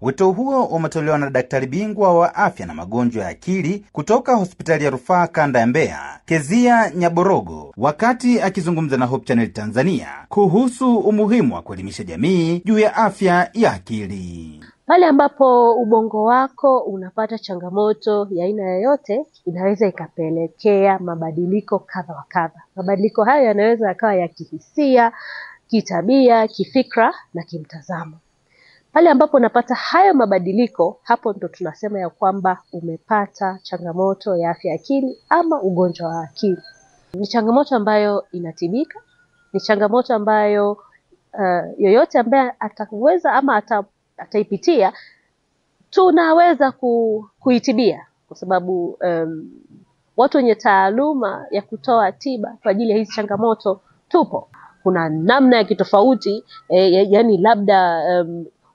Wito huo umetolewa na daktari bingwa wa afya na magonjwa ya akili kutoka hospitali ya rufaa kanda ya Mbeya, Kezia Nyaborogo, wakati akizungumza na Hope Channel Tanzania kuhusu umuhimu wa kuelimisha jamii juu ya afya ya akili. Pale ambapo ubongo wako unapata changamoto ya aina yoyote, inaweza ikapelekea mabadiliko kadha wa kadha. Mabadiliko hayo yanaweza yakawa ya kihisia, kitabia, kifikra na kimtazamo. Pale ambapo unapata hayo mabadiliko, hapo ndo tunasema ya kwamba umepata changamoto ya afya ya akili ama ugonjwa wa akili. Ni changamoto ambayo inatibika, ni changamoto ambayo yoyote ambaye ataweza ama ataipitia tunaweza kuitibia, kwa sababu watu wenye taaluma ya kutoa tiba kwa ajili ya hizi changamoto tupo. Kuna namna ya kitofauti, yani labda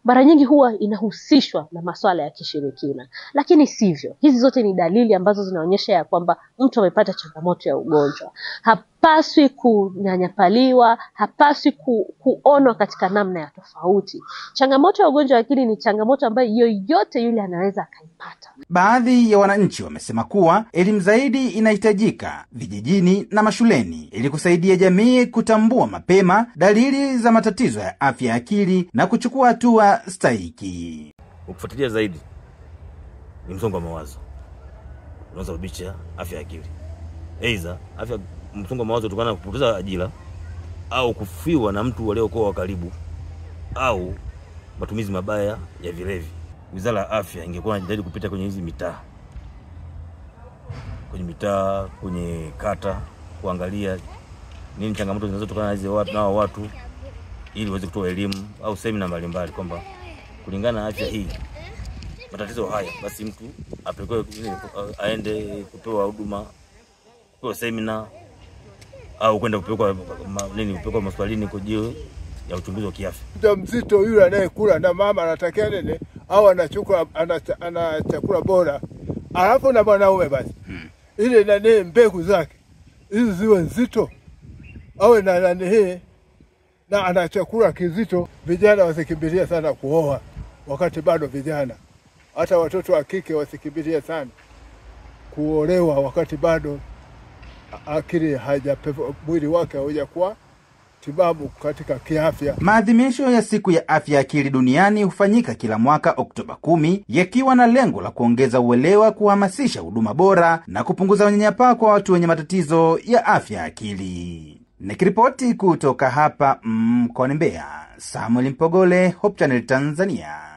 mara nyingi huwa inahusishwa na masuala ya kishirikina, lakini sivyo. Hizi zote ni dalili ambazo zinaonyesha ya kwamba mtu amepata changamoto ya ugonjwa. Hapaswi kunyanyapaliwa, hapaswi kuonwa katika namna ya tofauti. Changamoto ya ugonjwa wa akili ni changamoto ambayo yoyote yule anaweza akaipata. Baadhi ya wananchi wamesema kuwa elimu zaidi inahitajika vijijini na mashuleni ili kusaidia jamii kutambua mapema dalili za matatizo ya afya ya akili na kuchukua hatua stahiki. Ukifuatilia zaidi ni msongo wa mawazo unaweza kusababisha afya ya akili. Aidha msongo wa mawazo kutokana na kupoteza ajira au kufiwa na mtu waliokuwa wa karibu au matumizi mabaya ya vilevi. Wizara ya Afya ingekuwa inajitahidi kupita kwenye hizi mitaa, kwenye kata, kuangalia nini changamoto zinazotokana na hizo watu ili waweze kutoa elimu au semina mbalimbali kwamba kulingana na afya hii matatizo haya, basi mtu apelekwe aende kupewa huduma, kupewa semina au kwenda kupelekwa hospitalini kwa ajili ya uchunguzi wa kiafya. Mtu mzito yule anayekula na mama anatakia nene au anachakula bora, alafu na mwanaume basi ile nani mbegu zake hizi ziwe nzito awe na nani na anachakula kizito. Vijana wasikimbilia sana kuoa wakati bado vijana, hata watoto wa kike wasikimbilia sana kuolewa wakati bado akili mwili wake haujakuwa tibabu katika kiafya. Maadhimisho ya siku ya afya ya akili duniani hufanyika kila mwaka Oktoba 10, yakiwa na lengo la kuongeza uelewa, kuhamasisha huduma bora na kupunguza unyanyapaa kwa watu wenye matatizo ya afya ya akili. Nikiripoti kutoka hapa mkoani Mbeya, Samuel Mpogole, Hope Channel Tanzania.